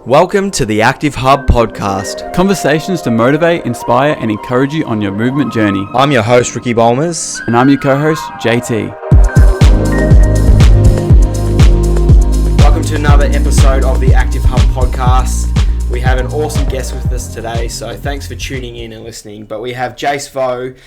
Welcome to the Active Hub podcast. Conversations to motivate, inspire, and encourage you on your movement journey. I'm your host, Ricky Bolmers. And I'm your co-host, JT. Welcome to another episode of the Active Hub podcast. We have an awesome guest with us today, so thanks for tuning in and listening. But we have Jase Vaux,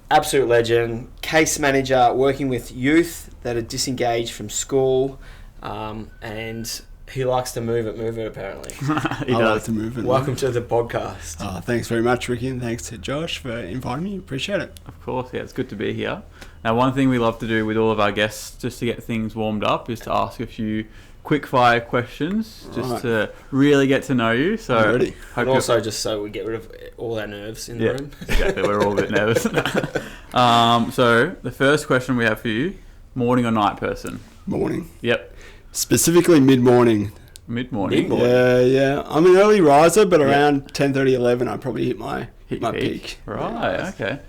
absolute legend, case manager, working with youth that are disengaged from school, and he likes to move it apparently. I like to move it. Welcome to the podcast. Thanks very much, Ricky, and thanks to Josh for inviting me. Appreciate it. Of course, yeah, it's good to be here. Now, one thing we love to do with all of our guests, just to get things warmed up, is to ask a few quick fire questions, just to really get to know you. So, I'm ready. And also just so we get rid of all our nerves in the room. Exactly, we're all a bit nervous. So, the first question we have for you, morning or night person? Morning. Yep. Specifically mid-morning. Mid-morning? Yeah. I'm an early riser, but around 10:30, 11, I probably hit my peak. Right, okay.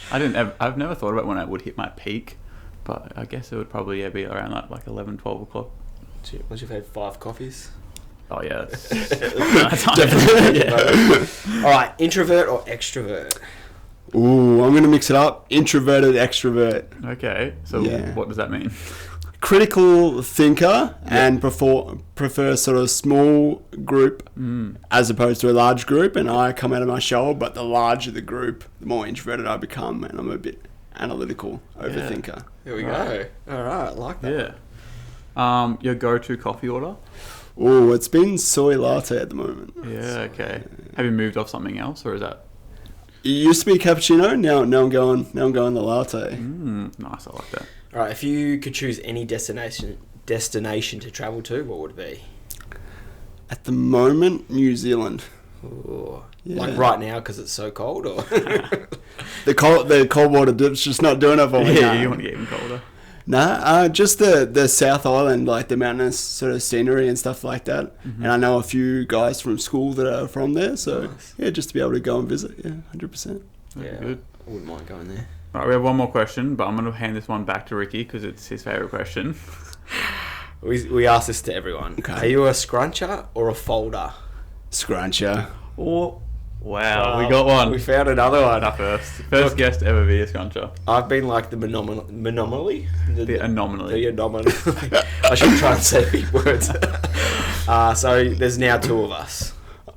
I've never thought about when I would hit my peak, but I guess it would probably be around like 11, 12 o'clock. Once you've had 5 coffees. Oh yeah, that's Definitely. All right, introvert or extrovert? Ooh, I'm going to mix it up. Introverted, extrovert. Okay, so what does that mean? Critical thinker and prefer sort of small group as opposed to a large group, and I come out of my shell, but the larger the group, the more introverted I become, and I'm a bit analytical overthinker. There we go. All right, I like that. Yeah. Your go-to coffee order? Oh, it's been soy latte at the moment. Yeah, okay. Have you moved off something else, or is that? It used to be cappuccino. Now I'm going the latte. Nice, I like that. All right, if you could choose any destination to travel to, what would it be? At the moment, New Zealand. Ooh. Yeah. Like right now because it's so cold, or the cold water dip's just not doing it for me. Yeah, you want to get even colder. Nah, just the South Island, like the mountainous sort of scenery and stuff like that. And I know a few guys from school that are from there, so just to be able to go and visit, 100%. Yeah, good. I wouldn't mind going there. All right, we have one more question, but I'm going to hand this one back to Ricky because it's his favourite question. We ask this to everyone. Okay. Are you a scruncher or a folder? Scruncher. Oh, wow, we got one. We found another one. First guest to ever be a scruncher. I've been like the anomaly. The anomaly. The anomaly. I should try and say big words. So there's now 2 of us.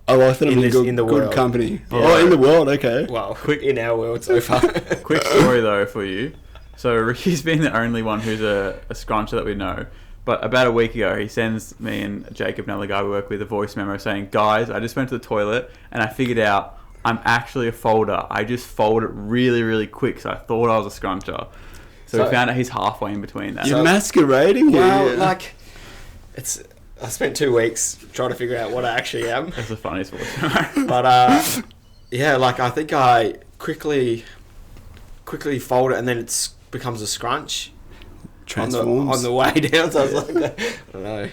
I like that I'm in the good world. company. Yeah. Oh, in the world, okay. Well, in our world so far. Quick story though for you. So Ricky's been the only one who's a scruncher that we know. But about a week ago, he sends me and Jacob, another guy we work with, a voice memo saying, "Guys, I just went to the toilet and I figured out I'm actually a folder. I just fold it really, really quick, so I thought I was a scruncher." So we found out he's halfway in between that. You're masquerading here. Well, I spent 2 weeks trying to figure out what I actually am. That's the funniest voice memo. But I think I quickly fold it and then it becomes a scrunch. Transforms. On the way down, so I was like, I don't know.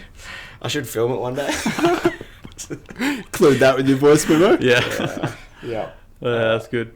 I should film it one day. Include that with your voice memo. Yeah. Yeah. That's good.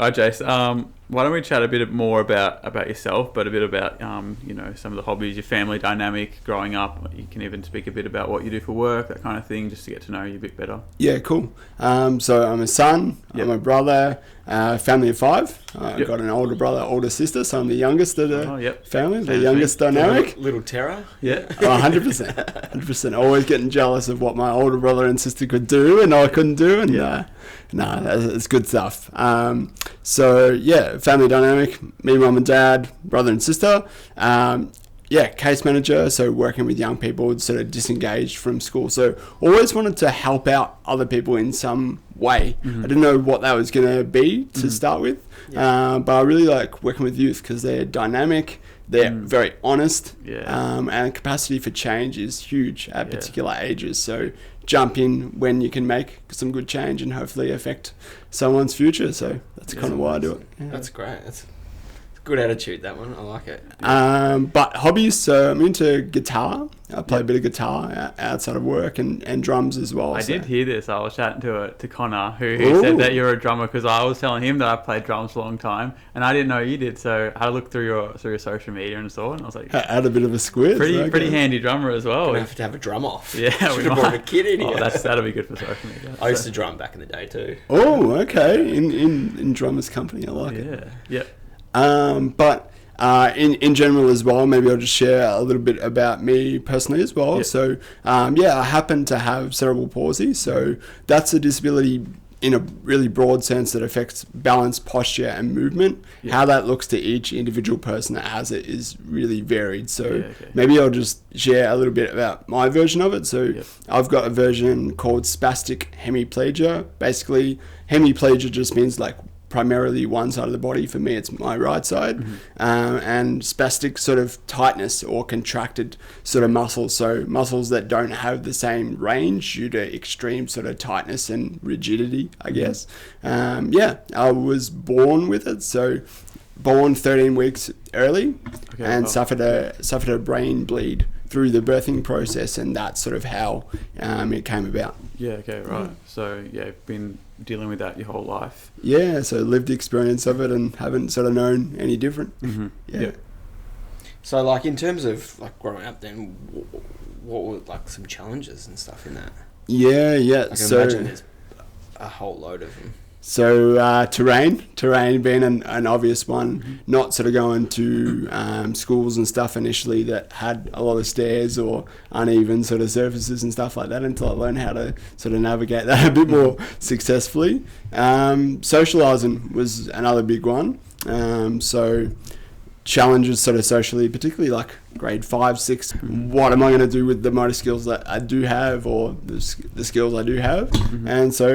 All right, Jace. Why don't we chat a bit more about yourself, but a bit about some of the hobbies, your family dynamic growing up. You can even speak a bit about what you do for work, that kind of thing, just to get to know you a bit better. Yeah, cool. So I'm a son. I'm a brother. Family of 5. I've got an older brother, older sister. So I'm the youngest of the family, the youngest dynamic. Little terror. Yeah. 100%. 100%. Always getting jealous of what my older brother and sister could do and I couldn't do. And it's good stuff. Family dynamic, me, mum and dad, brother and sister. Case manager, so working with young people sort of disengaged from school. So always wanted to help out other people in some way. I didn't know what that was going to be to start with, but I really like working with youth because they're dynamic, they're very honest, and capacity for change is huge at particular ages. So jump in when you can make some good change and hopefully affect someone's future. So that's kind of why I do it. Yeah. That's great. That's Good attitude, that one. I like it. But hobbies, so I'm into guitar. I play a bit of guitar outside of work and drums as well. I did hear this. I was chatting to Connor, who Ooh. said that you're a drummer, because I was telling him that I played drums for a long time, and I didn't know you did. So I looked through your social media and saw it, and I was like, Had a bit of a squiz. pretty handy drummer as well. Gonna have to have a drum off. Yeah, Should have brought a kid in here. That'll be good for social media. I used to drum back in the day too. Oh, okay. In drummers company, I like it. Yeah. Yep. But in general as well, maybe I'll just share a little bit about me personally as well. Yep. So, I happen to have cerebral palsy. So that's a disability in a really broad sense that affects balance, posture, and movement. Yep. How that looks to each individual person that has it is really varied. So okay. maybe I'll just share a little bit about my version of it. So Yep. I've got a version called spastic hemiplegia. Basically, hemiplegia just means like primarily one side of the body. For me, it's my right side. And spastic sort of tightness or contracted sort of muscles, so muscles that don't have the same range due to extreme sort of tightness and rigidity, I guess. I was born with it, so born 13 weeks early, and suffered a brain bleed through the birthing process, and that's sort of how it came about. Yeah, okay, right. So, been dealing with that your whole life. Yeah, so lived experience of it and haven't sort of known any different. Yeah. Yep. So, like, in terms of like growing up, then what were like some challenges and stuff in that? Yeah. I can imagine there's a whole load of them. So terrain being an obvious one, not sort of going to schools and stuff initially that had a lot of stairs or uneven sort of surfaces and stuff like that, until I learned how to sort of navigate that a bit more successfully. Socialising was another big one. So challenges sort of socially, particularly like grade 5, 6. What am I going to do with the motor skills that I do have, or the skills I do have? And so,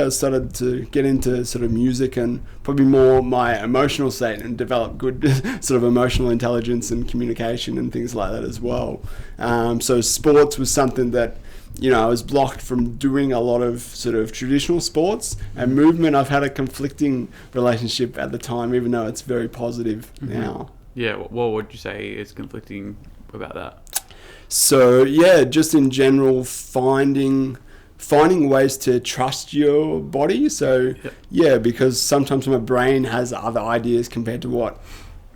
I started to get into sort of music and probably more my emotional state, and develop good sort of emotional intelligence and communication and things like that as well. So sports was something that, I was blocked from doing a lot of sort of traditional sports, and movement I've had a conflicting relationship at the time, even though it's very positive now. Yeah, what would you say is conflicting about that? So just in general, finding ways to trust your body. So because sometimes my brain has other ideas compared to what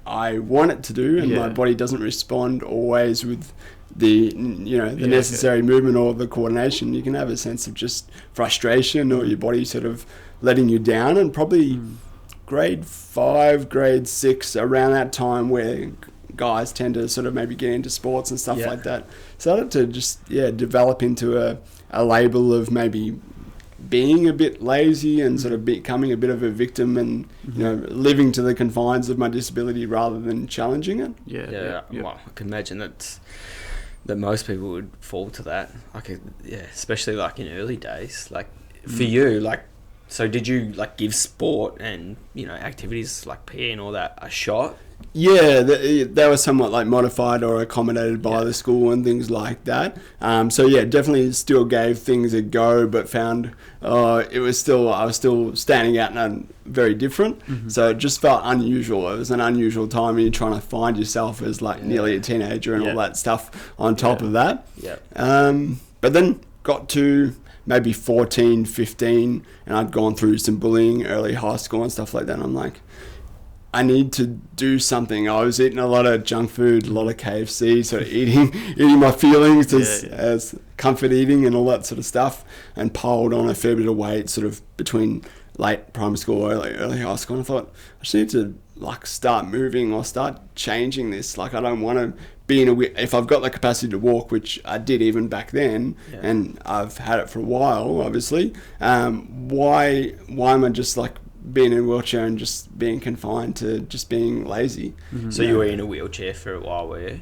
I want it to do, and my body doesn't respond always with the necessary movement or the coordination. You can have a sense of just frustration, or your body sort of letting you down. And probably grade 5, grade 6, around that time, where guys tend to sort of maybe get into sports and stuff like that, started to just develop into a label of maybe being a bit lazy and sort of becoming a bit of a victim, and living to the confines of my disability rather than challenging it. Well, I can imagine that most people would fall to that. Especially like in early days. Like for you, like, so did you like give sport and activities like PE and all that a shot? Yeah, they were somewhat like modified or accommodated by the school and things like that. Definitely still gave things a go, but found I was still standing out and very different. So it just felt unusual. It was an unusual time, and you're trying to find yourself as like nearly a teenager and all that stuff on top of that. But then got to maybe 14, 15, and I'd gone through some bullying early high school and stuff like that. And I'm like, I need to do something. I was eating a lot of junk food, a lot of KFC, sort of eating my feelings as comfort eating and all that sort of stuff, and piled on a fair bit of weight sort of between late primary school, early high school. And I thought, I just need to like start moving or start changing this. Like, I don't want to be if I've got the capacity to walk, which I did even back then, and I've had it for a while, obviously, why am I just like being in a wheelchair and just being confined to just being lazy? So you were in a wheelchair for a while, were you?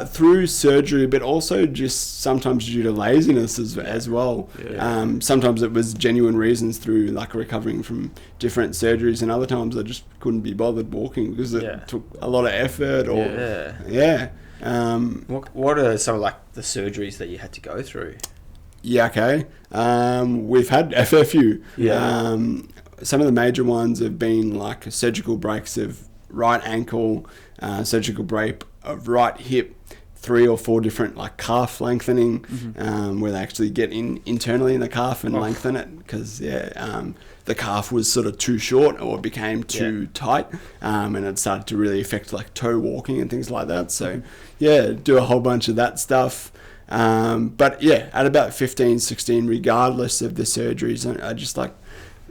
Through surgery, but also just sometimes due to laziness as well. Sometimes it was genuine reasons through like recovering from different surgeries, and other times I just couldn't be bothered walking because it took a lot of effort. What are some of like the surgeries that you had to go through? We've had a few. Some of the major ones have been like surgical breaks of right ankle, surgical break of right hip, 3 or 4 different like calf lengthening, where they actually get in internally in the calf and lengthen it, because the calf was sort of too short or became too tight, and it started to really affect like toe walking and things like that. So do a whole bunch of that stuff. But yeah, at about 15, 16, regardless of the surgeries, I just like,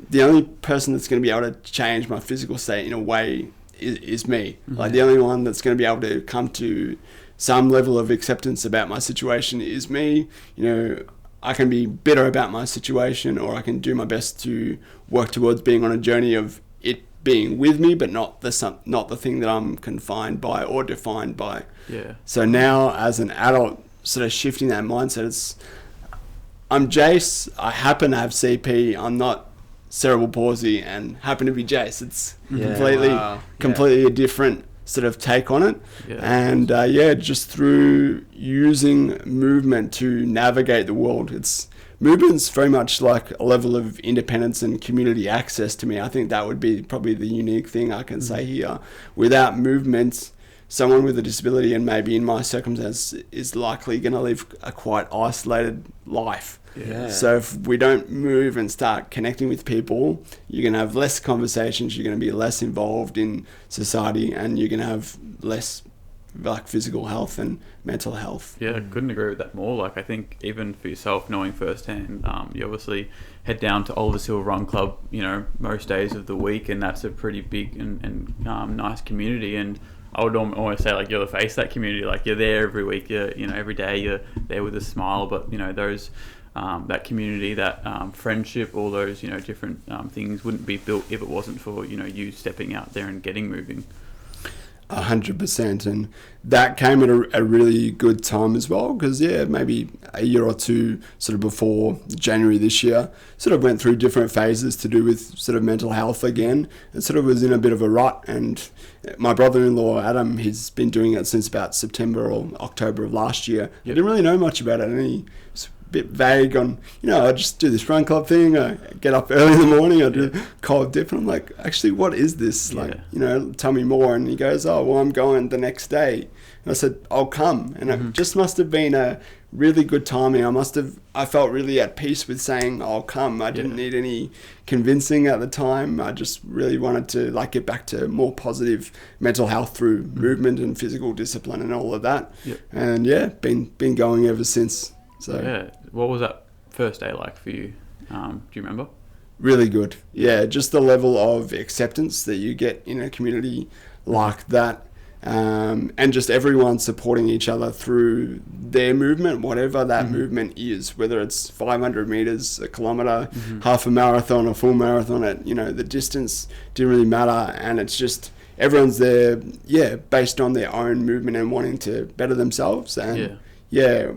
the only person that's going to be able to change my physical state in a way is me. Like the only one that's going to be able to come to some level of acceptance about my situation is me. You know, I can be bitter about my situation, or I can do my best to work towards being on a journey of it being with me, but not the thing that I'm confined by or defined by. Yeah. So now, as an adult, sort of shifting that mindset, I'm Jase. I happen to have CP. I'm not cerebral palsy and happen to be Jase. It's completely a different sort of take on it. And just through using movement to navigate the world, movement's very much like a level of independence and community access to me. I think that would be probably the unique thing I can say here. Without movement, someone with a disability, and maybe in my circumstance, is likely going to live a quite isolated life. So if we don't move and start connecting with people, you're going to have less conversations, you're going to be less involved in society, and you're going to have less like physical health and mental health. Yeah, I couldn't agree with that more. Like, I think even for yourself, knowing firsthand, you obviously head down to Oliver Silver Run Club, you know, most days of the week, and that's a pretty big and nice community. And I would almost say, like, you're the face of that community. Like, you're there every week, every day you're there with a smile. But, you know, those that community, that friendship, all those, different things wouldn't be built if it wasn't for, you stepping out there and getting moving. 100%, and that came at a really good time as well, because maybe a year or two sort of before January this year, sort of went through different phases to do with sort of mental health again, and sort of was in a bit of a rut. And my brother-in-law Adam, he's been doing it since about September or October of last year. I didn't really know much about it, and he was bit vague on, I just do this run club thing, I get up early in the morning, I do cold dip, and I'm like, actually, what is this? Like, tell me more. And he goes, oh, well, I'm going the next day. And I said, I'll come. And it just must have been a really good timing. I felt really at peace with saying, I'll come. I didn't need any convincing at the time. I just really wanted to get back to more positive mental health through movement and physical discipline and all of that. And been going ever since. So what was that first day like for you? Do you remember? Really good. Yeah, just the level of acceptance that you get in a community like that, and just everyone supporting each other through their movement, whatever that movement is, whether it's 500 meters, a kilometer, half a marathon, a full marathon. The distance didn't really matter, and it's just everyone's there, based on their own movement and wanting to better themselves. And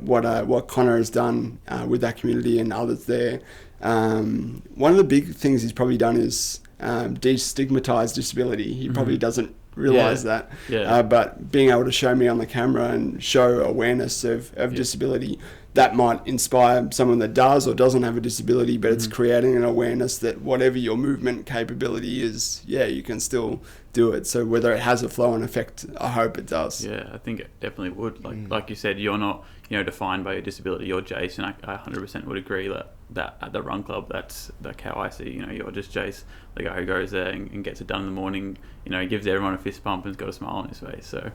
what Connor has done with that community and others there. One of the big things he's probably done is destigmatize disability. He probably doesn't realize that. But being able to show me on the camera and show awareness of disability, that might inspire someone that does or doesn't have a disability, but it's creating an awareness that whatever your movement capability is, you can still do it. So whether it has a flow-on effect, I hope it does. Yeah, I think it definitely would. Like you said, you're not defined by your disability. You're Jase, and I 100% would agree that at the run club, that's how I see. You're just Jase, the guy who goes there and gets it done in the morning. He gives everyone a fist pump and's got a smile on his face. So,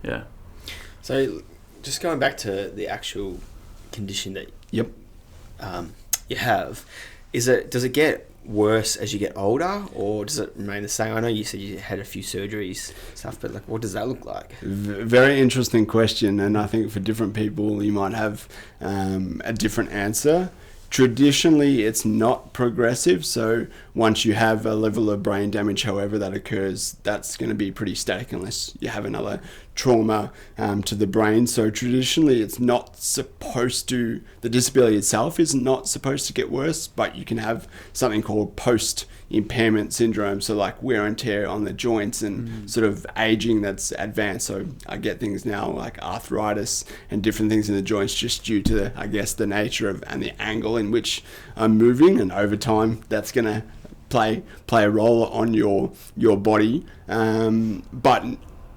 yeah. So, just going back to the actual condition that you have, does it get worse as you get older, or does it remain the same? I know you said you had a few surgeries stuff, but what does that look like? Very interesting question, and I think for different people you might have a different answer. Traditionally, it's not progressive, so once you have a level of brain damage, however that occurs, that's going to be pretty static unless you have another trauma to the brain. So traditionally, it's not supposed to, the disability itself is not supposed to get worse, but you can have something called post-impairment syndrome, so like wear and tear on the joints and sort of aging that's advanced. So I get things now like arthritis and different things in the joints just due to, I guess, the nature of and the angle in which I'm moving, and over time that's going to play a role on your body. But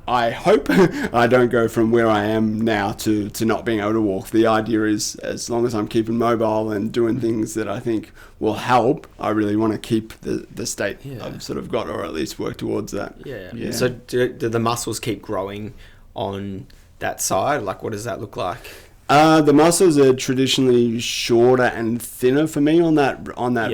I hope I don't go from where I am now to not being able to walk. The idea is, as long as I'm keeping mobile and doing things that I think will help, I really want to keep the state I've sort of got, or at least work towards that. Yeah. So do the muscles keep growing on that side? Like, what does that look like? The muscles are traditionally shorter and thinner for me on that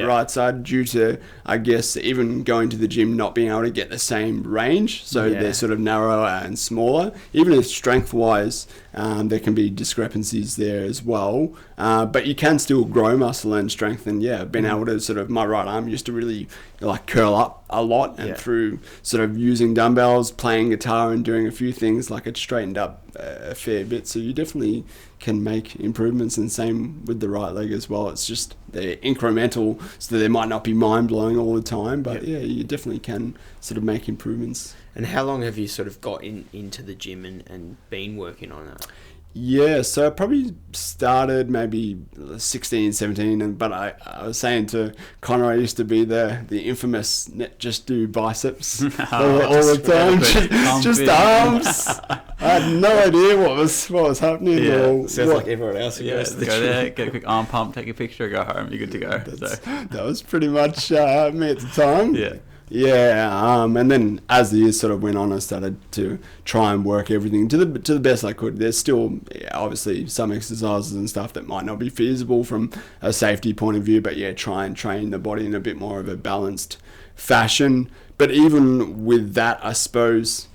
right side, due to, I guess, even going to the gym not being able to get the same range. So they're sort of narrower and smaller. Even if strength-wise, there can be discrepancies there as well. But you can still grow muscle and strength. And being able to sort of, my right arm used to really like curl up a lot, and through sort of using dumbbells, playing guitar, and doing a few things, like it straightened up a fair bit. So you definitely can make improvements, and same with the right leg as well. It's just they're incremental, so they might not be mind-blowing all the time, but you definitely can sort of make improvements. And how long have you sort of got into the gym and been working on it? Yeah, so I probably started maybe 16, 17, but I was saying to Connor, I used to be the infamous just do biceps all the time, just arms. I had no idea what was happening. Sounds like everyone else. Go there, get a quick arm pump, take a picture, go home, you're good to go. That was pretty much me at the time. And then as the years sort of went on, I started to try and work everything to the best I could. There's still obviously some exercises and stuff that might not be feasible from a safety point of view, but try and train the body in a bit more of a balanced fashion. But even with that, I suppose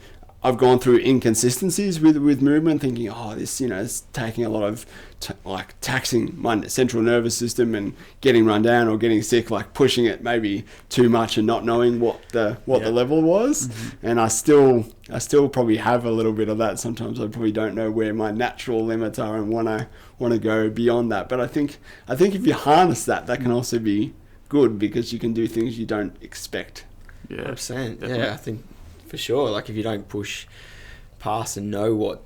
I've gone through inconsistencies with movement, thinking, this, it's taking a lot of taxing my central nervous system and getting run down or getting sick, like pushing it maybe too much and not knowing what the level was. Mm-hmm. And I still probably have a little bit of that. Sometimes I probably don't know where my natural limits are and want to go beyond that. But I think if you harness that can also be good, because you can do things you don't expect. 100%. Yeah, I think for sure. Like, if you don't push past and know what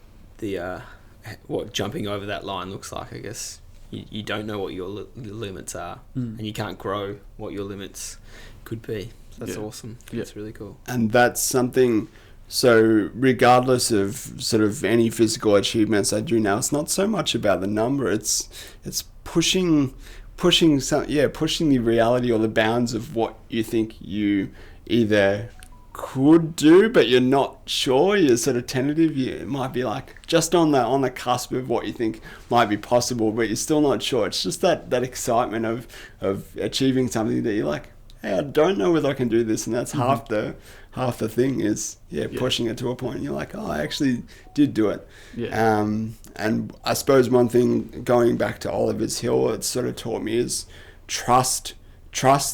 what jumping over that line looks like, I guess you don't know what your limits are, and you can't grow what your limits could be. So that's awesome. That's really cool. And that's something. So regardless of sort of any physical achievements I do now, it's not so much about the number. It's pushing the reality or the bounds of what you think you either could do, but you're not sure. You're sort of tentative. You might be like just on the cusp of what you think might be possible, but you're still not sure. It's just that excitement of achieving something that you're like, hey, I don't know whether I can do this, and that's half the thing is pushing it to a point. And you're like, I actually did do it. And I suppose one thing, going back to Oliver's Hill, it sort of taught me is trust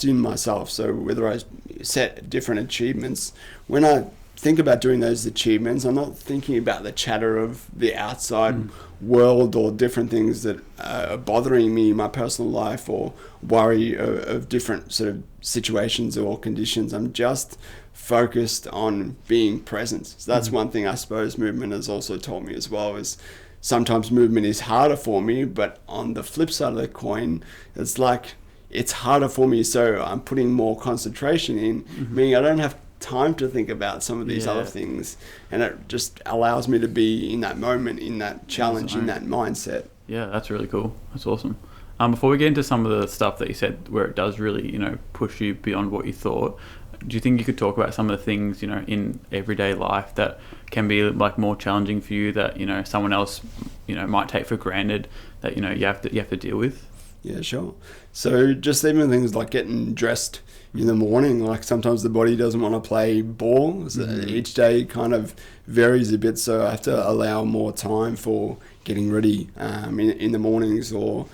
in myself. So whether I set different achievements, when I think about doing those achievements, I'm not thinking about the chatter of the outside world or different things that are bothering me in my personal life, or worry of different sort of situations or conditions. I'm just focused on being present. So that's one thing I suppose movement has also taught me as well, is sometimes movement is harder for me, but on the flip side of the coin, it's like it's harder for me, so I'm putting more concentration in, meaning I don't have time to think about some of these other things, and it just allows me to be in that moment, in that challenge, in that mindset. Yeah, that's really cool. That's awesome. Before we get into some of the stuff that you said where it does really, push you beyond what you thought, do you think you could talk about some of the things, in everyday life that can be like more challenging for you, that, someone else, might take for granted, that, you have to deal with? Yeah, sure. So just even things like getting dressed in the morning, like sometimes the body doesn't want to play ball. So each day kind of varies a bit, so I have to allow more time for getting ready in the mornings, or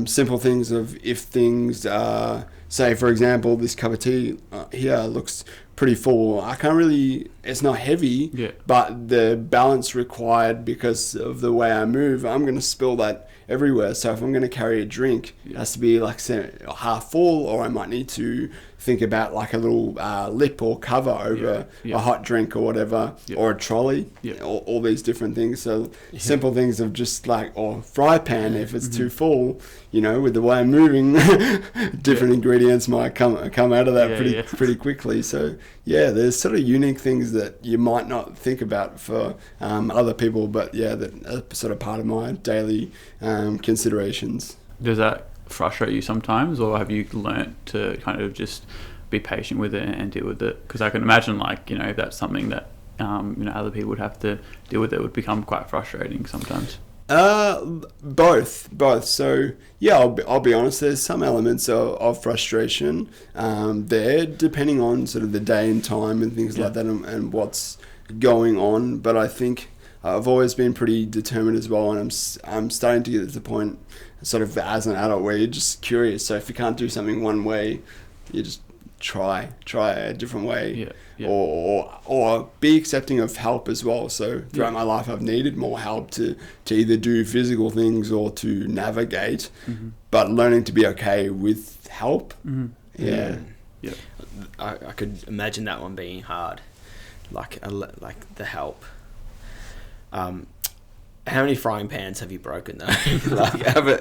simple things of, if things say, for example, this cup of tea here looks pretty full. I can't really, it's not heavy, but the balance required because of the way I move, I'm going to spill that everywhere. So if I'm going to carry a drink, it has to be like half full, or I might need to think about like a little lip or cover over a hot drink or whatever, or a trolley, all these different things. So simple things of just like, or fry pan if it's too full, you know, with the way I'm moving, different ingredients might come out of that pretty quickly. So there's sort of unique things that you might not think about for other people, but that are sort of part of my daily considerations. Does that frustrate you sometimes, or have you learnt to kind of just be patient with it and deal with it? Because I can imagine, like, you know, if that's something that other people would have to deal with, it would become quite frustrating sometimes. Both. So I'll be honest. There's some elements of frustration there, depending on sort of the day and time and things like that, and what's going on. But I think I've always been pretty determined as well, and I'm starting to get to the point, sort of as an adult, where you're just curious. So if you can't do something one way, you just try a different way, or be accepting of help as well. So throughout my life, I've needed more help to either do physical things or to navigate, but learning to be okay with help. I could imagine that one being hard, like the help. How many frying pans have you broken though?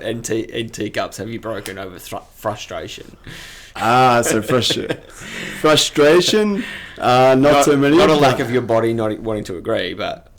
And teacups have you broken over frustration? So frustration, not so many. Not a lack of your body not wanting to agree, but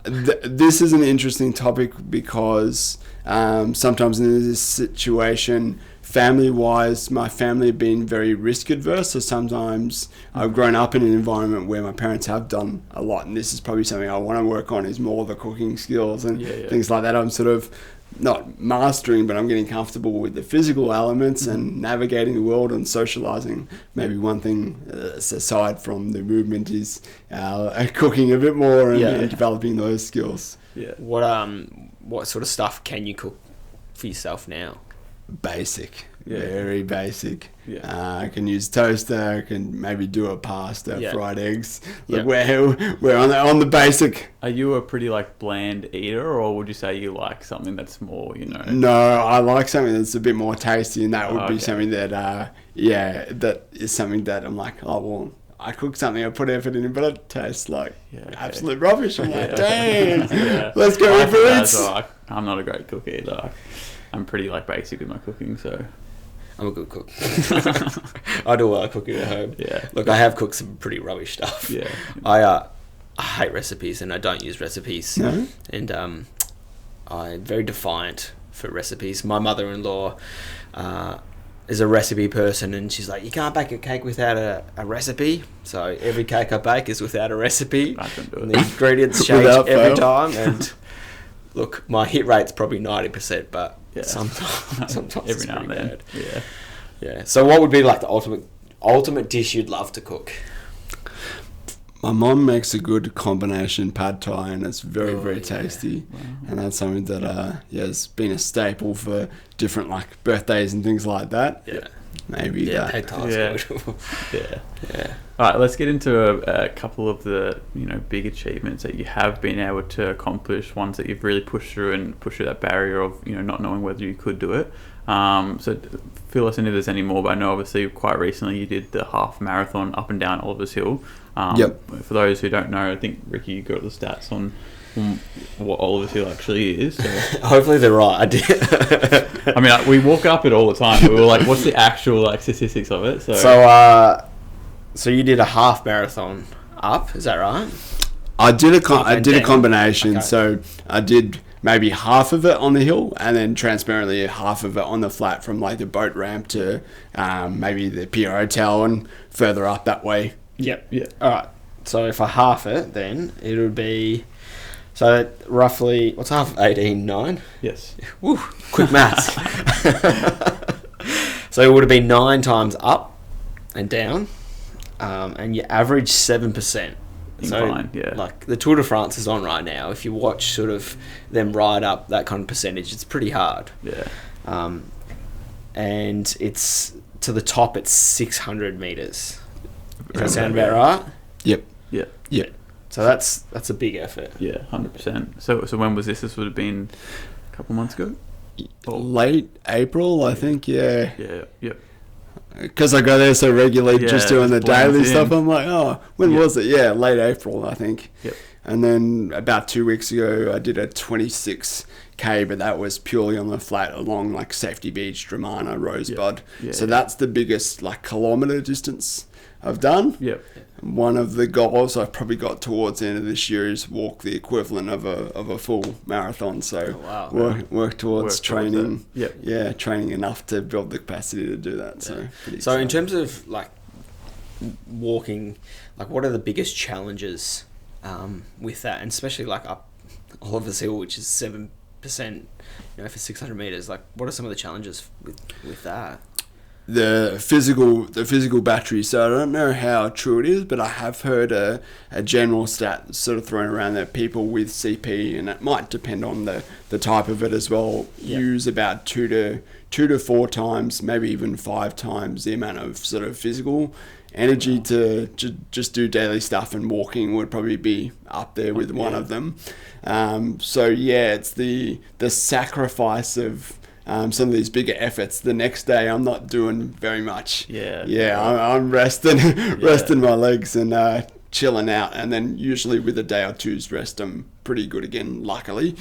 this is an interesting topic because sometimes in this situation, family-wise, my family have been very risk-adverse, so sometimes I've grown up in an environment where my parents have done a lot, and this is probably something I want to work on, is more the cooking skills and things like that. I'm sort of not mastering, but I'm getting comfortable with the physical elements and navigating the world and socializing. Maybe one thing aside from the movement is cooking a bit more and developing those skills. What sort of stuff can you cook for yourself now? Basic, very basic. I can use toaster. I can maybe do a pasta, fried eggs. Look, we're on the basic. Are you a pretty like bland eater, or would you say you like something that's more, you know? No, I like something that's a bit more tasty, and that would be something that that is something that I'm like, oh well, I cook something, I put effort in it, but it tastes like absolute rubbish. I'm like, dang, let's go Uber Eats. I'm not a great cook either. I'm pretty like basic with my cooking, so I'm a good cook. I do a lot of cooking at home. Look, I have cooked some pretty rubbish stuff. I hate recipes, and I don't use recipes. And I'm very defiant for recipes. My mother-in-law is a recipe person, and she's like, you can't bake a cake without a recipe. So every cake I bake is without a recipe. I can do it. And the ingredients change every time. And look, my hit rate's probably 90%, but sometimes every now and then. Yeah. So what would be like the ultimate dish you'd love to cook? My mom makes a good combination pad thai, and it's very, very tasty. Wow. And that's something that has been a staple for different like birthdays and things like that. Maybe that. Pad thai's good. All right, let's get into a couple of the big achievements that you have been able to accomplish, ones that you've really pushed through that barrier of not knowing whether you could do it. So fill us in if there's any more, but I know obviously quite recently you did the half marathon up and down Oliver's Hill. For those who don't know, I think Ricky, you got the stats on what Oliver's Hill actually is. So. Hopefully they're right. I did. I mean, we walk up it all the time. We were like, what's the actual statistics of it? So you did a half marathon up, is that right? I did a combination. Okay. So I did maybe half of it on the hill, and then transparently half of it on the flat from like the boat ramp to maybe the Pier Hotel and further up that way. Yep. All right. So if I half it, then it would be roughly, what's half of 18? 9? Yes. Woo, quick maths. So it would have been 9 times up and down, and you average 7%. Incline, like the Tour de France is on right now. If you watch sort of them ride up that kind of percentage, it's pretty hard. And it's to the top. It's 600 meters. Does that sound about right? Yep. So that's a big effort. 100%. So when was this? This would have been a couple months ago. Late April, I think. Yep. because I go there so regularly, just doing the daily stuff, I'm like, oh, when was it? Yeah, late April, I think. Yep. And then about 2 weeks ago, I did a 26K, but that was purely on the flat along like Safety Beach, Dramana, Rosebud. So that's the biggest like kilometre distance I've done. Yep. One of the goals I've probably got towards the end of this year is walk the equivalent of a full marathon. So work towards training. Training enough to build the capacity to do that. So in terms of like walking, like what are the biggest challenges with that, and especially like up Oliver's Hill, which is 7%, for 600 meters? Like, what are some of the challenges with that? The physical battery. So I don't know how true it is, but I have heard a general stat sort of thrown around that people with CP, and it might depend on the type of it as well, use about 2 to 4 times, maybe even 5 times the amount of sort of physical energy to just do daily stuff, and walking would probably be up there with one of them. It's the sacrifice of some of these bigger efforts. The next day I'm not doing very much. I'm resting my legs and chilling out, and then usually with a day or two's rest I'm pretty good again, luckily.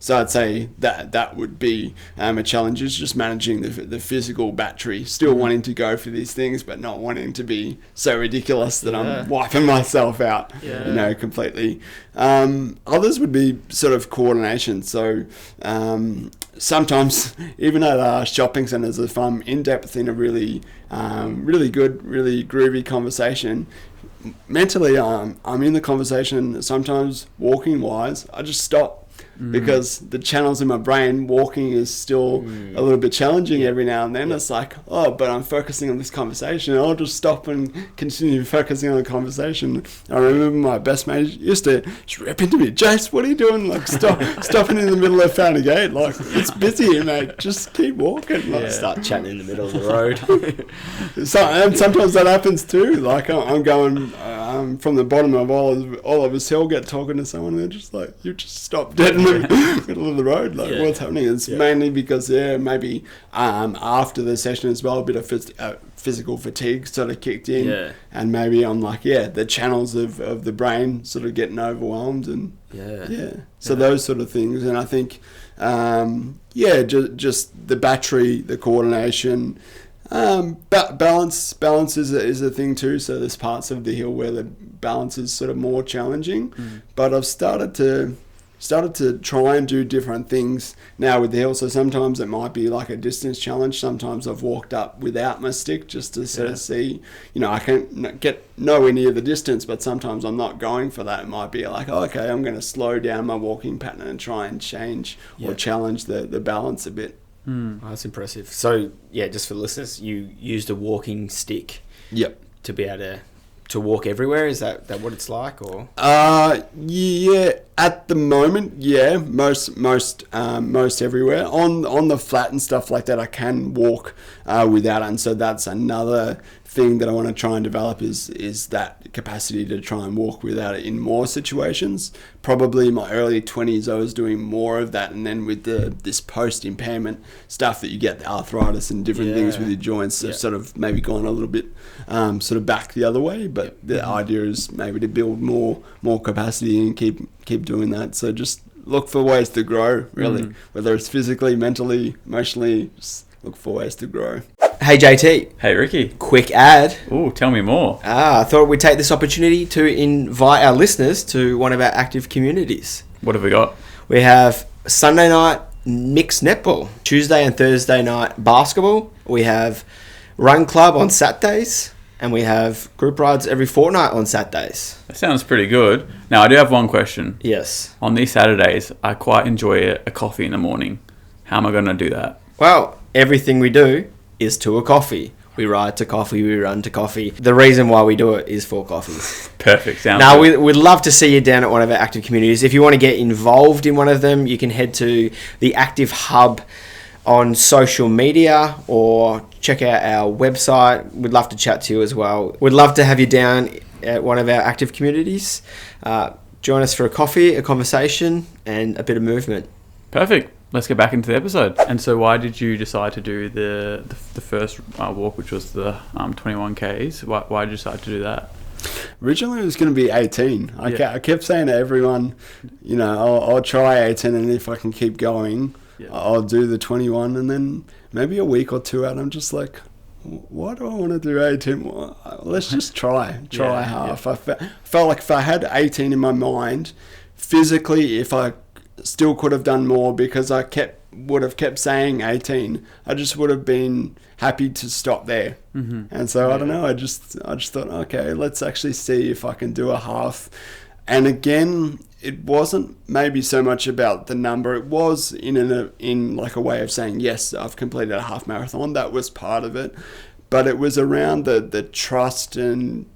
So I'd say that would be a challenge, is just managing the physical battery, still wanting to go for these things, but not wanting to be so ridiculous that I'm wiping myself out, completely. Others would be sort of coordination. So sometimes, even at shopping centres, if I'm in depth in a really good, really groovy conversation, mentally I'm in the conversation. Sometimes walking wise, I just stop. Because the channels in my brain, walking is still a little bit challenging every now and then. It's like, but I'm focusing on this conversation. I'll just stop and continue focusing on the conversation. I remember my best mate used to just rip into me, Jase, what are you doing? Like, stopping in the middle of Fountain Gate. Like, it's busy here, mate. Just keep walking. Like, start chatting in the middle of the road. And sometimes that happens too. Like, I'm going from the bottom of Oliver's Hill, get talking to someone, and they're just like, you just stopped dead in the middle of the road. Like, what's happening? It's mainly because maybe after the session as well, a bit of physical fatigue sort of kicked in, and maybe I'm like, the channels of the brain sort of getting overwhelmed, and so those sort of things. And I think just the battery, the coordination, balance is a thing too. So there's parts of the hill where the balance is sort of more challenging, but I've started to try and do different things now with the hill. So sometimes it might be like a distance challenge. Sometimes I've walked up without my stick just to sort of see, I can get nowhere near the distance, but sometimes I'm not going for that. It might be like, okay, I'm going to slow down my walking pattern and try and change or challenge the balance a bit. Oh, that's impressive. So just for the listeners, you used a walking stick to be able to walk everywhere. Is that what it's like, or? At the moment, most everywhere. On the flat and stuff like that, I can walk without it, and so that's another thing that I want to try and develop is that capacity to try and walk without it in more situations. Probably in my early 20s I was doing more of that, and then with this post impairment stuff that you get, the arthritis and different things with your joints, have sort of maybe gone a little bit sort of back the other way. But the idea is maybe to build more capacity and keep doing that. So just look for ways to grow, really, whether it's physically, mentally, emotionally. Just look for ways to grow. Hey JT. Hey Ricky. Quick ad. Ooh, tell me more. I thought we'd take this opportunity to invite our listeners to one of our active communities. What have we got? We have Sunday night mixed netball, Tuesday and Thursday night basketball. We have run club on Saturdays, and we have group rides every fortnight on Saturdays. That sounds pretty good. Now, I do have one question. Yes. On these Saturdays, I quite enjoy a coffee in the morning. How am I going to do that? Well, everything we do is to a coffee. We ride to coffee, we run to coffee. The reason why we do it is for coffee. Perfect. Sounds now, good. we'd love to see you down at one of our active communities. If you want to get involved in one of them, you can head to the Active Hub on social media or check out our website. We'd love to chat to you as well. We'd love to have you down at one of our active communities. Join us for a coffee, a conversation, and a bit of movement. Perfect. let's get back into the episode. And so why did you decide to do the first walk, which was the 21 Ks? Why did you decide to do that? Originally, it was going to be 18. I kept saying to everyone, I'll try 18, and if I can keep going, I'll do the 21. And then maybe a week or two out, I'm just like, why do I want to do 18? Well, let's just try half. I felt like if I had 18 in my mind, physically, if I still could have done more, because I would have kept saying 18, I just would have been happy to stop there. And so I don't know, I just thought, okay, let's actually see if I can do a half. And again, it wasn't maybe so much about the number. It was in like a way of saying, yes, I've completed a half marathon. That was part of it. But it was around the trust and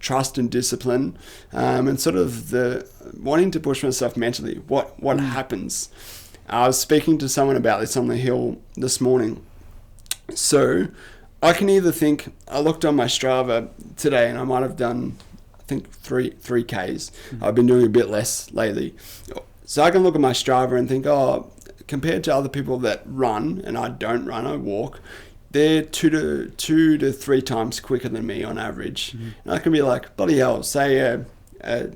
discipline, and sort of the wanting to push myself mentally. What happens? I was speaking to someone about this on the hill this morning. So I can either think, I looked on my Strava today and I might have done, I think 3 Ks. I've been doing a bit less lately. So I can look at my Strava and think, compared to other people that run, and I don't run, I walk, they're 2 to 3 times quicker than me on average. And I can be like, bloody hell, say a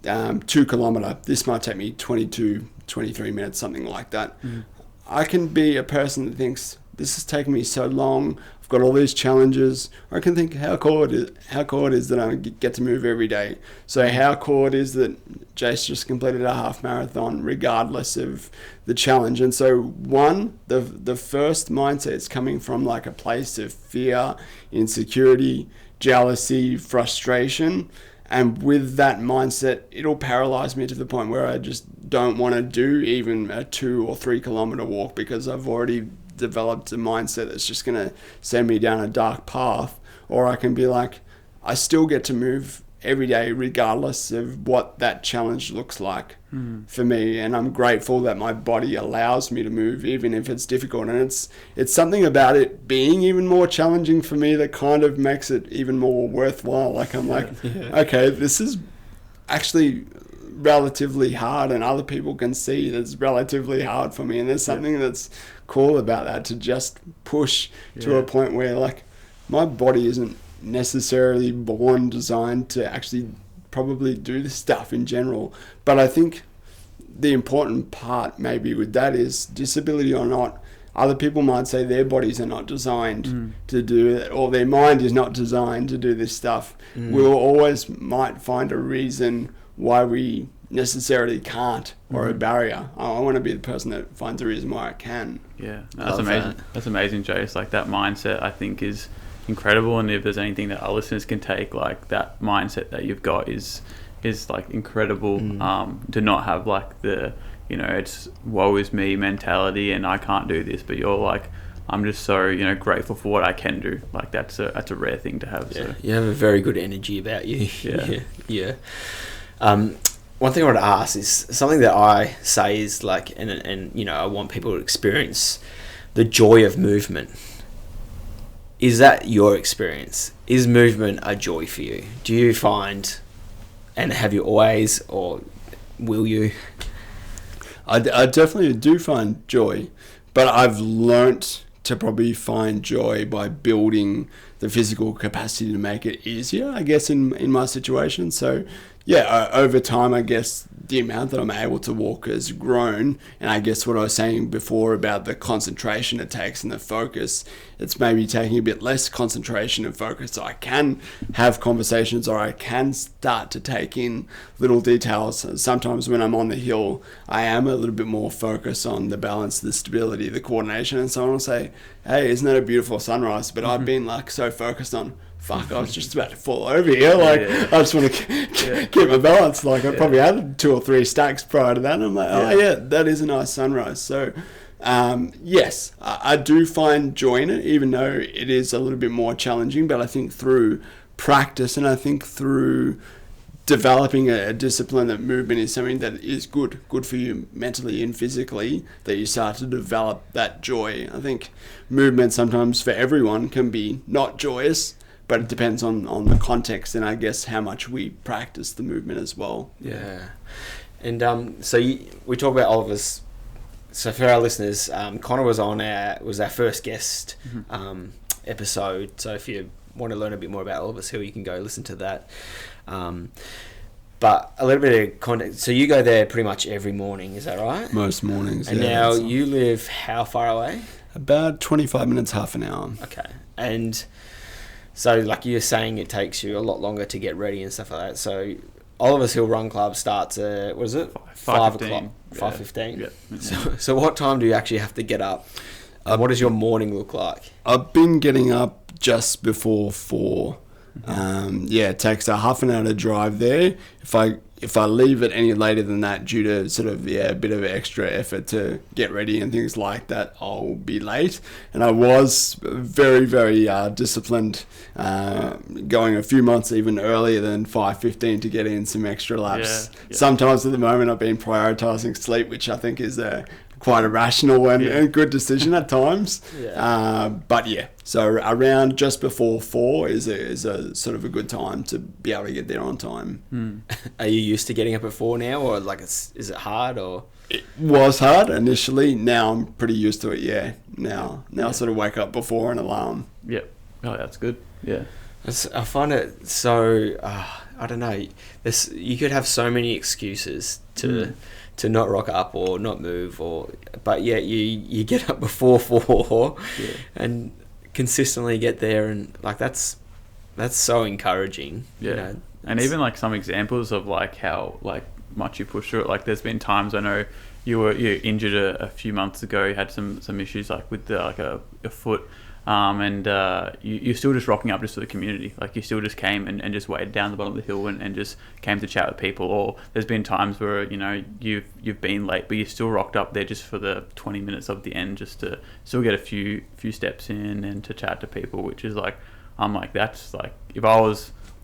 2 kilometer, this might take me 22, 23 minutes, something like that. I can be a person that thinks, this has taken me so long, I've got all these challenges. Or I can think how cool it is that I get to move every day. So how cool it is that Jase just completed a half marathon regardless of the challenge. And so the first mindset is coming from like a place of fear, insecurity, jealousy, frustration. And with that mindset, it'll paralyze me to the point where I just don't want to do even a 2 or 3 kilometer walk, because I've already developed a mindset that's just going to send me down a dark path. Or I can be like, I still get to move every day regardless of what that challenge looks like for me. And I'm grateful that my body allows me to move even if it's difficult. And it's something about it being even more challenging for me that kind of makes it even more worthwhile. Like I'm okay, this is actually relatively hard, and other people can see that it's relatively hard for me. And there's something that's cool about that, to just push to a point where like my body isn't necessarily designed to actually probably do this stuff in general. But I think the important part maybe with that is, disability or not, other people might say their bodies are not designed to do it, or their mind is not designed to do this stuff. We'll always might find a reason why we necessarily can't, or a barrier. I want to be the person that finds a reason why I can. That's amazing. That's amazing, Jase. Like that mindset I think is incredible, and if there's anything that our listeners can take, like that mindset that you've got is like incredible. To not have like the it's woe is me mentality and I can't do this, but you're like, I'm just so grateful for what I can do. Like that's a rare thing to have. So you have a very good energy about you. One thing I want to ask is something that I say is like, and I want people to experience the joy of movement. Is that your experience? Is movement a joy for you? Do you find, and have you always, or will you? I definitely do find joy, but I've learnt to probably find joy by building the physical capacity to make it easier, I guess, in my situation. So over time, I guess the amount that I'm able to walk has grown. And I guess what I was saying before about the concentration it takes and the focus, it's maybe taking a bit less concentration and focus. So I can have conversations, or I can start to take in little details. Sometimes when I'm on the hill, I am a little bit more focused on the balance, the stability, the coordination. And someone will say, hey, isn't that a beautiful sunrise? But I've been like so focused on, fuck, I was just about to fall over here. Like, I just want to keep my balance. Like, I probably had 2 or 3 stacks prior to that. And I'm like, that is a nice sunrise. So, yes, I do find joy in it, even though it is a little bit more challenging. But I think through practice, and I think through developing a discipline, that movement is something that is good for you mentally and physically, that you start to develop that joy. I think movement sometimes for everyone can be not joyous, but it depends on the context, and I guess how much we practice the movement as well. And so we talk about Oliver's so for our listeners, Connor was our first guest episode. So if you want to learn a bit more about Elvis Hill, you can go listen to that. But a little bit of context. So you go there pretty much every morning, is that right? Most mornings. And now you live how far away? About 25 minutes, half an hour. Okay. And so like you're saying, it takes you a lot longer to get ready and stuff like that. So Oliver's Hill Run Club starts at, what is it? 5 o'clock. 5:15. Yeah. So what time do you actually have to get up? And what does your morning look like? I've been getting up just before 4. It takes a half an hour to drive there. If I leave it any later than that due to sort of a bit of extra effort to get ready and things like that, I'll be late. And I was very, very disciplined, going a few months even earlier than 5:15 to get in some extra laps. Yeah. Sometimes at the moment I've been prioritising sleep, which I think is quite a rational and good decision at times. So around just before 4 is a sort of a good time to be able to get there on time. Are you used to getting up at 4 now, or like is it hard? Or it was hard initially. Now I'm pretty used to it. Yeah. Now I sort of wake up before an alarm. Yep. Oh, that's good. Yeah. I find it so I don't know. You could have so many excuses to not rock up or not move, but yet you get up before 4 and consistently get there, and like that's so encouraging. Yeah. You know, and even like some examples of like how like much you push through it. Like there's been times I know you injured a few months ago. You had some issues like with a foot. And you still just rocking up just for the community. Like you still just came and just waited down the bottom of the hill and just came to chat with people. Or there's been times where you've been late, but you still rocked up there just for the 20 minutes of the end, just to still get a few steps in and to chat to people. Which is like, I'm like, that's like, if I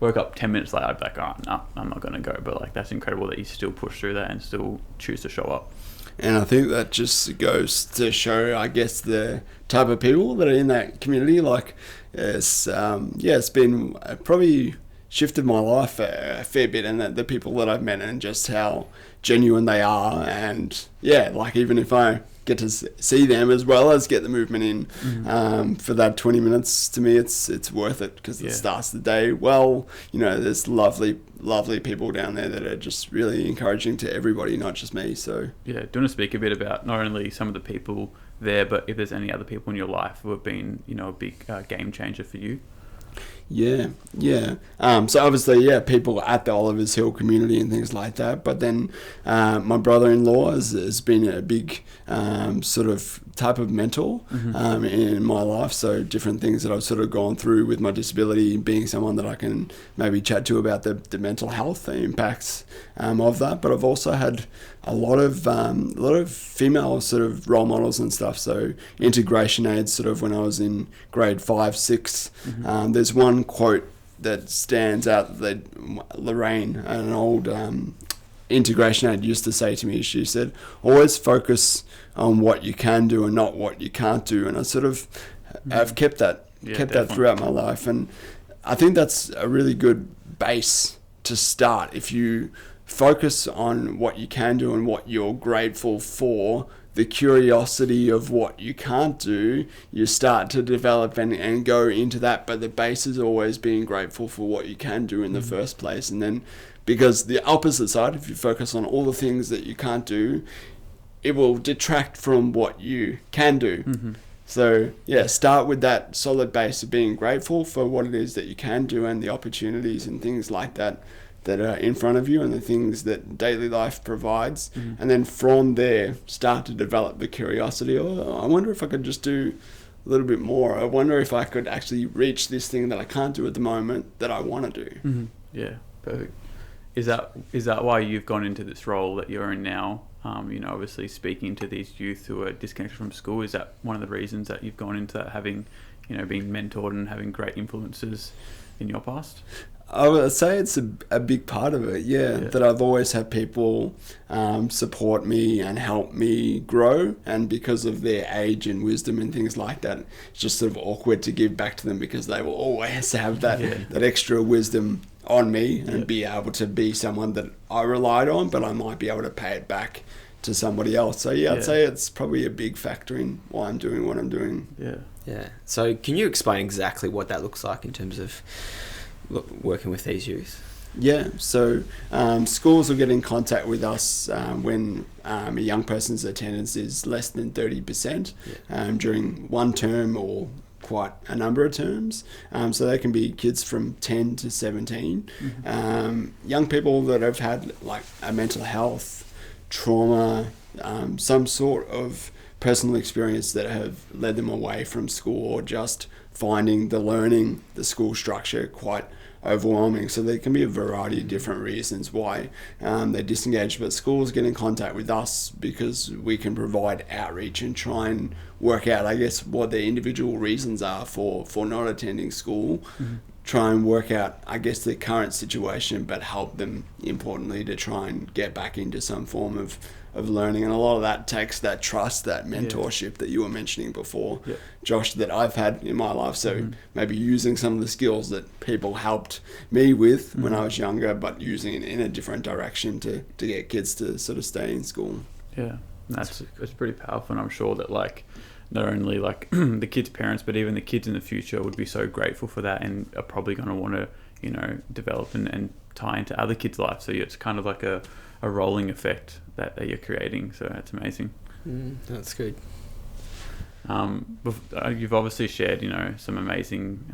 woke up 10 minutes late, I'd be like, oh no, I'm not gonna go. But like that's incredible that you still push through that and still choose to show up. And I think that just goes to show, I guess, the type of people that are in that community. Like, it's been probably shifted my life a fair bit, and the people that I've met and just how genuine they are. And like even if I get to see them as well as get the movement in for that 20 minutes, to me it's worth it, because it starts the day well. There's lovely people down there that are just really encouraging to everybody, not just me. So do you want to speak a bit about not only some of the people there, but if there's any other people in your life who have been a big game changer for you? So obviously, people at the Olivers Hill community and things like that. But then my brother-in-law has been a big sort of type of mentor in my life. So different things that I've sort of gone through with my disability, being someone that I can maybe chat to about the mental health impacts of that. But I've also had a lot of female sort of role models and stuff. So integration aids, sort of when I was in grade 5, 6. There's one quote that stands out that Lorraine, an old integration aid, used to say to me. She said, always focus on what you can do and not what you can't do. And I sort of have kept that throughout my life. And I think that's a really good base to start. If you focus on what you can do and what you're grateful for, the curiosity of what you can't do, you start to develop and go into that. But the base is always being grateful for what you can do in the first place. And then, because the opposite side, if you focus on all the things that you can't do, it will detract from what you can do. So start with that solid base of being grateful for what it is that you can do and the opportunities and things like that are in front of you and the things that daily life provides. And then from there, start to develop the curiosity. I wonder if I could just do a little bit more. I wonder if I could actually reach this thing that I can't do at the moment that I want to do. Yeah, perfect. Is that why you've gone into this role that you're in now? Obviously speaking to these youth who are disconnected from school. Is that one of the reasons that you've gone into that, having, being mentored and having great influences in your past? I would say it's a big part of it, that I've always had people support me and help me grow, and because of their age and wisdom and things like that, it's just sort of awkward to give back to them, because they will always have that extra wisdom on me and be able to be someone that I relied on, but I might be able to pay it back to somebody else. So yeah, I'd Yeah. say it's probably a big factor in why I'm doing what I'm doing. Yeah. Yeah. So can you explain exactly what that looks like in terms of working with these youth? Yeah, so schools will get in contact with us when a young person's attendance is less than 30% during one term or quite a number of terms. So they can be kids from 10 to 17. Young people that have had like a mental health, trauma, some sort of personal experience that have led them away from school, or just finding the school structure quite overwhelming. So there can be a variety of different reasons why they're disengaged, but schools get in contact with us because we can provide outreach and try and work out, I guess, what their individual reasons are for not attending school. Try and work out, I guess, their current situation, but help them, importantly, to try and get back into some form of learning. And a lot of that takes that trust, that mentorship that you were mentioning before, Josh, that I've had in my life. So maybe using some of the skills that people helped me with when I was younger, but using it in a different direction to get kids to sort of stay in school. Yeah, it's pretty powerful, and I'm sure that like not only like the kids' parents, but even the kids in the future would be so grateful for that, and are probably going to want to, you know, develop and tie into other kids' lives. So it's kind of like a rolling effect that you're creating. So that's amazing. That's good. You've obviously shared, you know, some amazing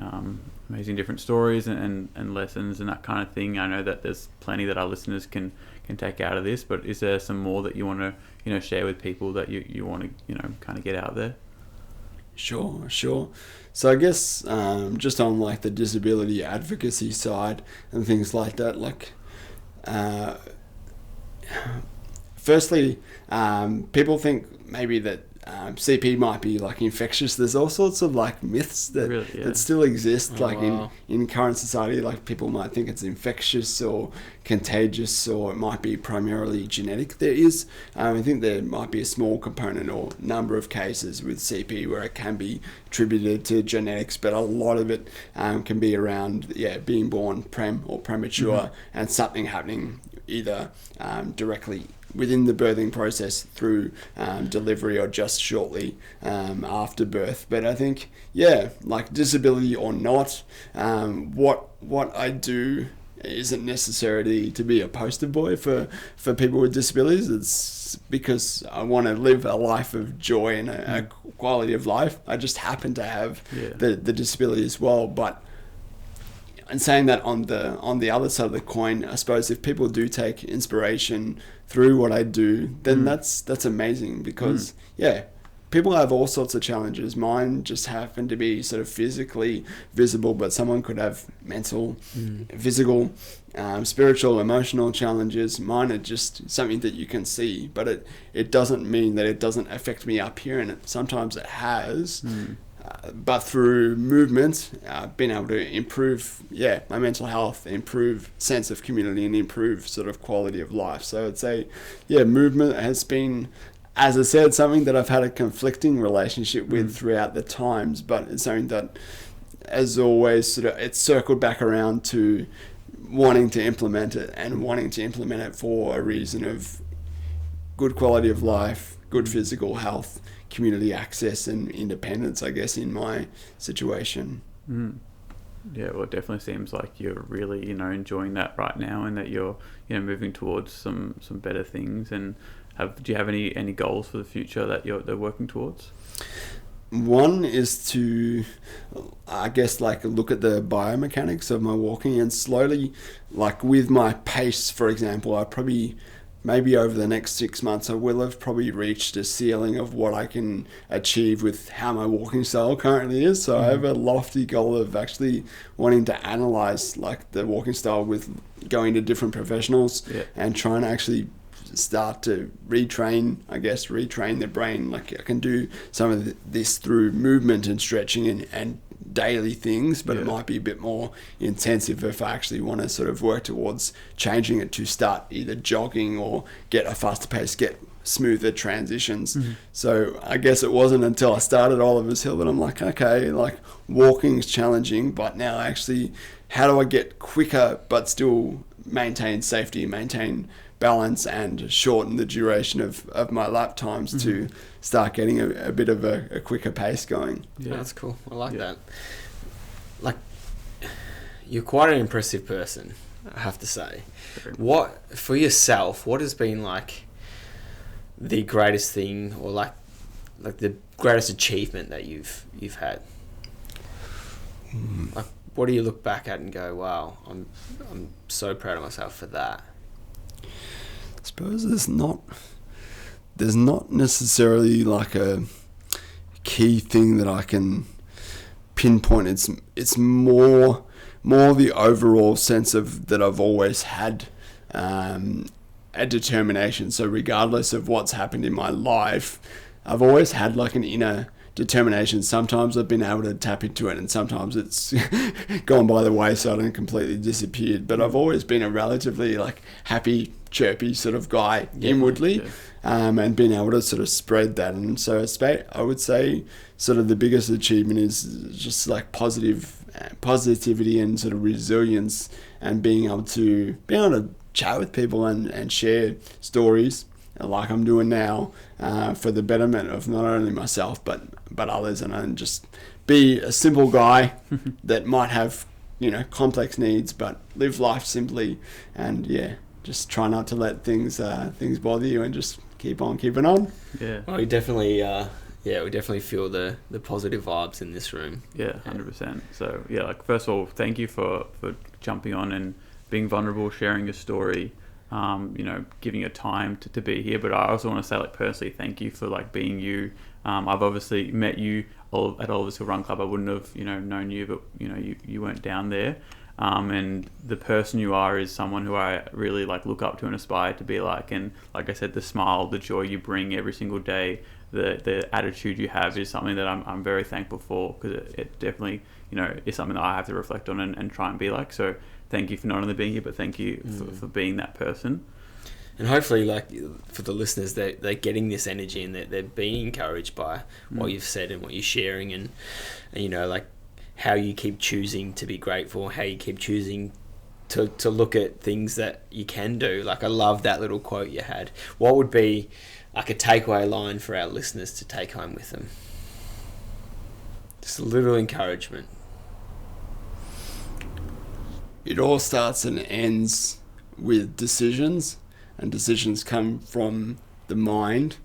different stories and lessons and that kind of thing. I know that there's plenty that our listeners can take out of this, but is there some more that you want to, you know, share with people that you want to, you know, kind of get out there? Sure. So I guess just on like the disability advocacy side and things like that, like firstly, people think maybe that CP might be like infectious. There's all sorts of like myths that still exist in current society. Like people might think it's infectious or contagious, or it might be primarily genetic. There is, I think there might be a small component or number of cases with CP where it can be attributed to genetics, but a lot of it can be around being born premature and something happening either directly within the birthing process through delivery or just shortly after birth. But I think, like disability or not, what I do isn't necessarily to be a poster boy for people with disabilities. It's because I want to live a life of joy and a quality of life. I just happen to have the disability as well. But and saying that on the other side of the coin, I suppose if people do take inspiration through what I do, then that's amazing, because people have all sorts of challenges. Mine just happen to be sort of physically visible, but someone could have mental, physical, spiritual, emotional challenges. Mine are just something that you can see, but it doesn't mean that it doesn't affect me up here, and sometimes it has. But through movement, being able to improve, my mental health, improve sense of community, and improve sort of quality of life. So I'd say, movement has been, as I said, something that I've had a conflicting relationship with throughout the times, but it's something that, as always, sort of it's circled back around to wanting to implement it, and wanting to implement it for a reason of good quality of life, good physical health, community access and independence, I guess, in my situation. Yeah, well, it definitely seems like you're really, you know, enjoying that right now, and that you're, you know, moving towards some better things. And do you have any goals for the future that they're working towards? One is to, I guess, like look at the biomechanics of my walking, and slowly, like with my pace, for example, maybe over the next 6 months, I will have probably reached a ceiling of what I can achieve with how my walking style currently is. So I have a lofty goal of actually wanting to analyze like the walking style with going to different professionals and trying to actually start to retrain the brain. Like I can do some of this through movement and stretching and daily things, but it might be a bit more intensive if I actually want to sort of work towards changing it to start either jogging or get a faster pace, get smoother transitions. So I guess it wasn't until I started Oliver's Hill that I'm like, okay, like walking's challenging, but now actually how do I get quicker but still maintain safety, maintain balance, and shorten the duration of my lap times to start getting a bit of a quicker pace going. Yeah, that's cool. I like that. Like, you're quite an impressive person, I have to say. What, for yourself, what has been like the greatest thing, or like the greatest achievement that you've had? Like, what do you look back at and go, wow, I'm so proud of myself for that? I suppose there's not necessarily like a key thing that I can pinpoint. It's more the overall sense of that I've always had a determination. So regardless of what's happened in my life, I've always had like an inner determination. Sometimes I've been able to tap into it, and sometimes it's gone by the wayside and completely disappeared. But I've always been a relatively like happy, chirpy sort of guy inwardly, and being able to sort of spread that. And so I would say sort of the biggest achievement is just like positivity and sort of resilience, and being able to chat with people and share stories like I'm doing now, for the betterment of not only myself but others, and just be a simple guy that might have complex needs but live life simply, and just try not to let things bother you and just keep on keeping on. Well, we definitely feel the positive vibes in this room. 100%. So like, first of all, thank you for jumping on and being vulnerable, sharing your story, giving your time to be here. But I also want to say, like, personally, thank you for like being you. I've obviously met you at Oliver's Hill Run Club. I wouldn't have known you, but you weren't down there. And the person you are is someone who I really like look up to and aspire to be like. And like I said, the smile, the joy you bring every single day, the attitude you have is something that I'm very thankful for, because it definitely is something that I have to reflect on and try and be like. So thank you for not only being here, but thank you for being that person. And hopefully, like, for the listeners, they're getting this energy, and they're being encouraged by what you've said and what you're sharing, and like how you keep choosing to be grateful, how you keep choosing to look at things that you can do. Like, I love that little quote you had. What would be like a takeaway line for our listeners to take home with them? Just a little encouragement. It all starts and ends with decisions, and decisions come from the mind.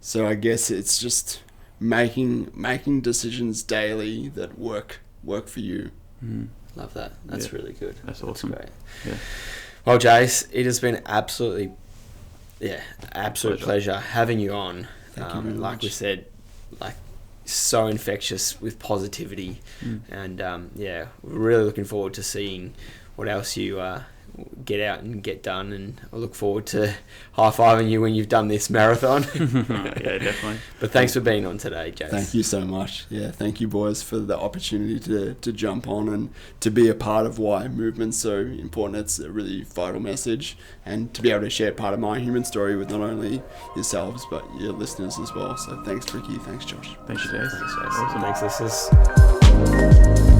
So I guess it's just making decisions daily that work for you. Love that. That's really good. That's awesome. Great. Well, Jase, it has been absolute pleasure having you on. Thank you very like much. we said, like, so infectious with positivity, and we're really looking forward to seeing what else you get out and get done, and I look forward to high-fiving you when you've done this marathon. Yeah, definitely. But thanks for being on today, Jase. Thank you so much. Thank you, boys, for the opportunity to jump on and to be a part of why movement's so important. It's a really vital message, and to be able to share part of my human story with not only yourselves but your listeners as well. So thanks, Ricky. Thanks, Josh. Thanks, Jase. Thanks, Jase. Awesome. Thanks, listeners.